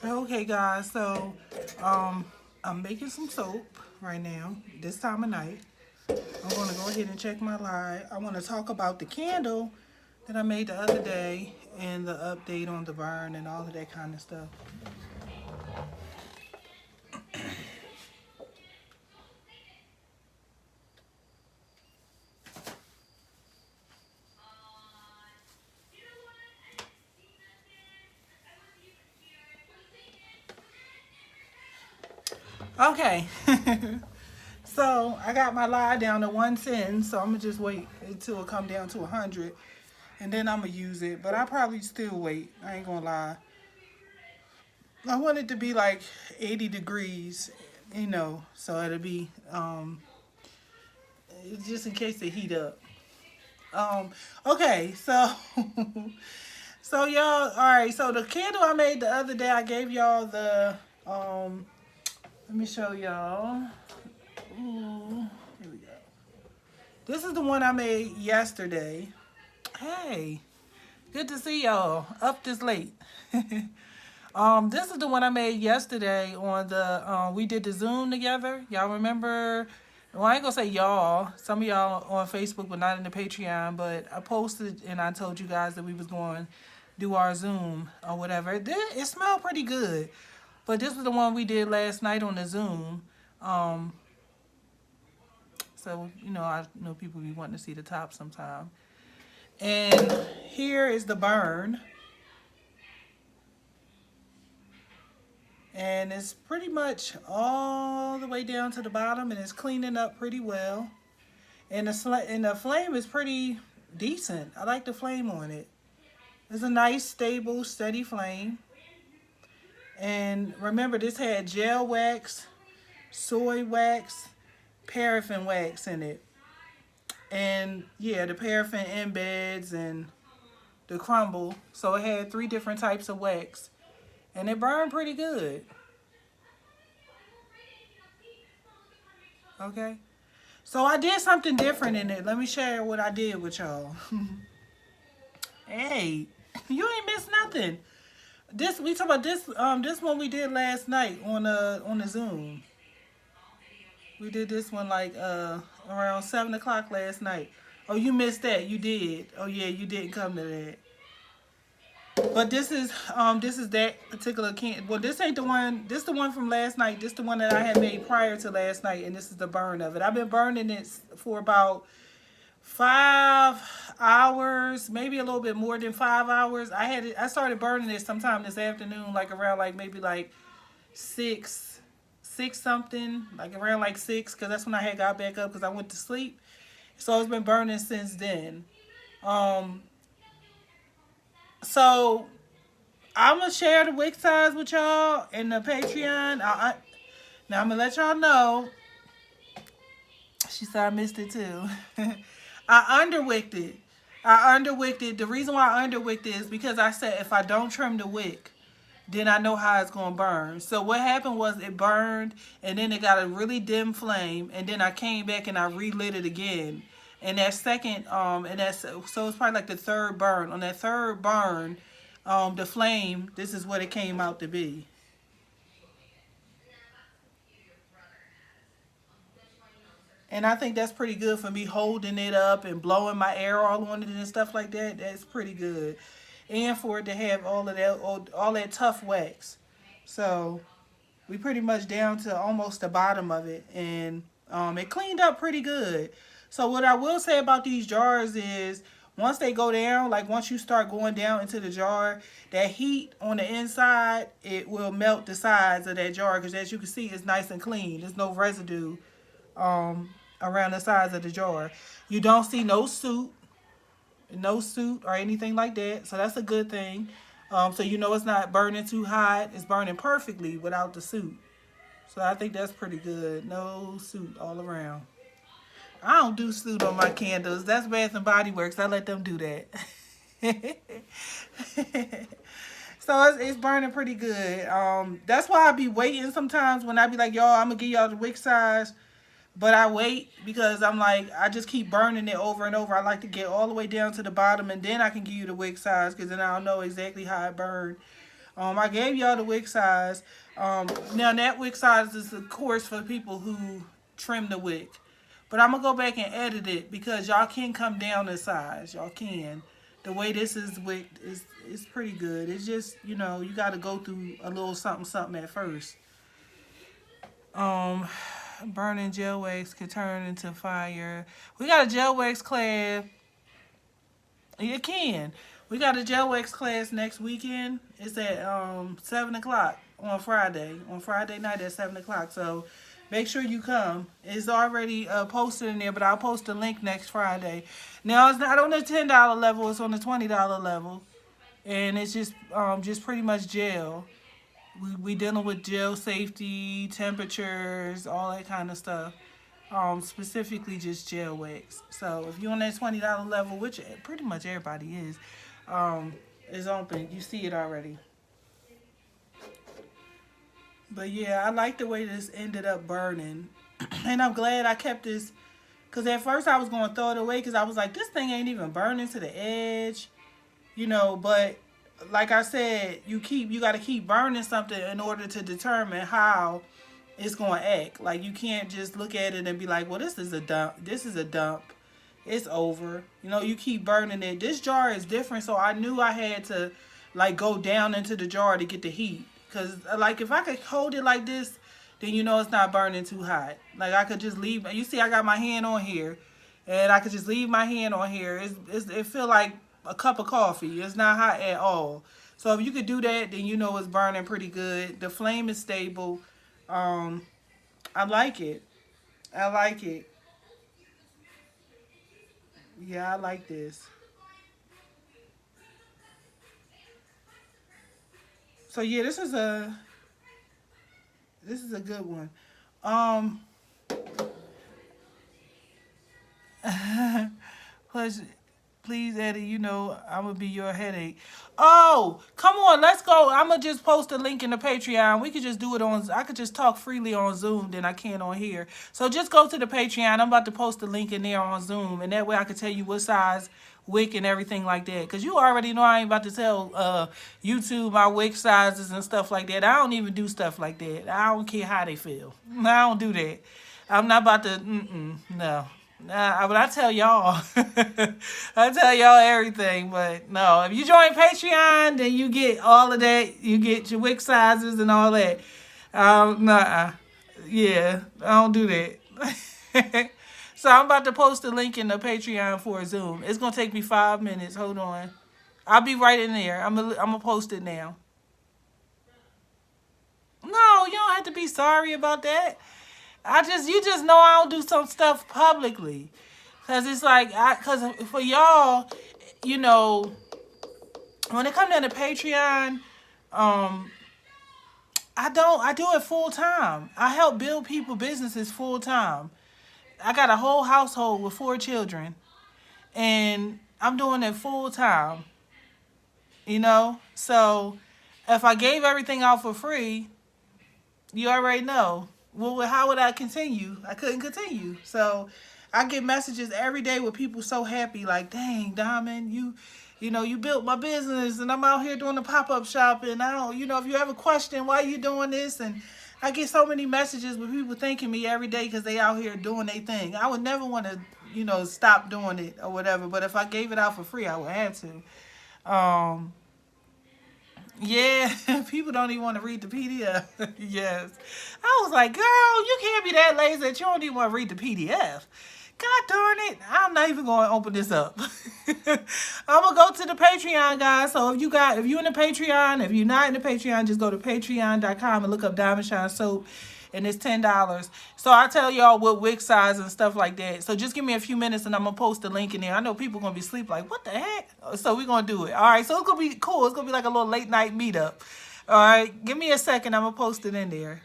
Okay, guys, so um, I'm making some soap right now, this time of night. I'm going to go ahead and check my live. I want to talk about the candle that I made the other day and the update on the burn and all of that kind of stuff. Okay, so I got my live down to 110, so I'm going to just wait until it come down to 100, and then I'm going to use it. But I probably still wait. I ain't going to lie. I want it to be like 80 degrees, so it'll be just in case they heat up. Um, okay, so so y'all, all right. So the candle I made the other day, I gave y'all the Let me show y'all. Ooh, here we go. This is the one I made yesterday. Hey, good to see y'all up this late. This is the one I made yesterday on the we did the Zoom together. Y'all remember? Well, I ain't gonna say y'all. Some of y'all on Facebook, but not in the Patreon. But I posted and I told you guys that we was going to do our Zoom or whatever. It smelled pretty good. But this was the one we did last night on the Zoom. Um, so I know people be wanting to see the top sometime. And here is the burn. And it's pretty much all the way down to the bottom, and it's cleaning up pretty well. And the flame is pretty decent. I like the flame on it. It's a nice, stable, steady flame. And remember, this had gel wax, soy wax, paraffin wax in it. And yeah, the paraffin embeds and the crumble. So it had 3 different types of wax. And it burned pretty good. Okay. So I did something different in it. Let me share what I did with y'all. Hey, you ain't missed nothing. This we talk about this one we did last night on the Zoom. We did this one like around 7 o'clock last night. Oh, you missed that. You did. Oh yeah, you didn't come to that. But this is that particular can. Well, this ain't the one. This the one from last night. This the one that I had made prior to last night, and this is the burn of it. I've been burning it for about 5 hours, maybe a little bit more than 5 hours. I started burning it sometime this afternoon, like around like maybe like six something, like around like 6, because that's when I had got back up because I went to sleep. So it's been burning since then. Um, so I'm gonna share the wick size with y'all in the Patreon. Now I'm gonna let y'all know. She said I missed it too. I underwicked it. I underwicked it. The reason why I underwicked it is because I said if I don't trim the wick, then I know how it's gonna burn. So what happened was it burned, and then it got a really dim flame, and then I came back and I relit it again. And that second, and that's so it's probably like the third burn. On that third burn, the flame, this is what it came out to be. And I think that's pretty good for me holding it up and blowing my air all on it and stuff like that. That's pretty good. And for it to have all of that, all that tough wax. So we pretty much down to almost the bottom of it. And it cleaned up pretty good. So what I will say about these jars is once they go down, like once you start going down into the jar, that heat on the inside, it will melt the sides of that jar. Because as you can see, it's nice and clean. There's no residue um, around the sides of the jar. You don't see no soot or anything like that. So that's a good thing. So you know it's not burning too hot. It's burning perfectly without the soot. So I think that's pretty good. No soot all around. I don't do soot on my candles. That's Bath and Body Works. I let them do that. So it's burning pretty good. That's why I be waiting sometimes when I be like, y'all, I'm gonna give y'all the wick size. But I wait because I'm like, I just keep burning it over and over. I like to get all the way down to the bottom and then I can give you the wick size because then I'll know exactly how it burned. I gave y'all the wick size. Now that wick size is of course for people who trim the wick. But I'm gonna go back and edit it because y'all can come down in size. Y'all can. The way this is wicked is pretty good. It's just, you know, you gotta go through a little something something at first. Burning gel wax can turn into fire. We got a gel wax class. It can. We got a gel wax class next weekend. It's at 7 o'clock on Friday. On Friday night at 7 o'clock. So make sure you come. It's already posted in there, but I'll post a link next Friday. Now it's not on the $10 level. It's on the $20 level, and it's just pretty much gel. We dealing with gel safety, temperatures, all that kind of stuff. Specifically just gel wax. So if you're on that $20 level, which pretty much everybody is open. You see it already. But yeah, I like the way this ended up burning. And I'm glad I kept this. Because at first I was going to throw it away because I was like, this thing ain't even burning to the edge. You know, but like I said, you got to keep burning something in order to determine how it's going to act. Like, you can't just look at it and be like, well, this is a dump. This is a dump. It's over. You know, you keep burning it. This jar is different, so I knew I had to, like, go down into the jar to get the heat. Because, like, if I could hold it like this, then you know it's not burning too hot. Like, I could just leave. You see, I got my hand on here, and I could just leave my hand on here. It feel like a cup of coffee. It's not hot at all. So if you could do that, then you know it's burning pretty good. The flame is stable. I like it. I like it. Yeah, I like this. So yeah, this is a good one. Um Plus, please, Eddie, you know I'm gonna be your headache. Oh, come on, let's go. I'm gonna just post a link in the Patreon. We could just do it on. I could just talk freely on Zoom than I can on here. So just go to the Patreon. I'm about to post a link in there on Zoom, and that way I can tell you what size wick and everything like that. Cause you already know I ain't about to tell YouTube my wick sizes and stuff like that. I don't even do stuff like that. I don't care how they feel. I don't do that. I'm not about to. No. Nah, but I tell y'all, I tell y'all everything. But no, if you join Patreon, then you get all of that. You get your wick sizes and all that. Nah, yeah, I don't do that. So I'm about to post a link in the Patreon for Zoom. It's gonna take me 5 minutes. Hold on, I'll be right in there. I'm gonna post it now. No, you don't have to be sorry about that. You just know I don't do some stuff publicly. Cause it's like, cause for y'all, you know, when it comes down to Patreon, I do it full time. I help build people businesses full time. I got a whole household with 4 children, and I'm doing it full time. You know, so if I gave everything out for free, you already know. Well, how would I continue? I couldn't continue. So I get messages every day with people so happy, like, dang, Diamond, you know, you built my business and I'm out here doing the pop-up shop, and I don't, you know, if you ever question why you doing this, and I get so many messages with people thanking me every day because they out here doing their thing. I would never want to, you know, stop doing it or whatever, but if I gave it out for free, I would have to. Yeah, people don't even want to read the PDF. Yes. I was like, girl, you can't be that lazy that you don't even want to read the PDF. God darn it. I'm not even going to open this up. I'm going to go to the Patreon, guys. So if you're in the Patreon, if you're not in the Patreon, just go to patreon.com and look up Diamond Shine Soap. And it's $10. So I tell y'all what wick size and stuff like that. So just give me a few minutes and I'm going to post the link in there. I know people are going to be asleep like, what the heck? So we're going to do it. All right. So it's going to be cool. It's going to be like a little late night meetup. All right. Give me a second. I'm going to post it in there.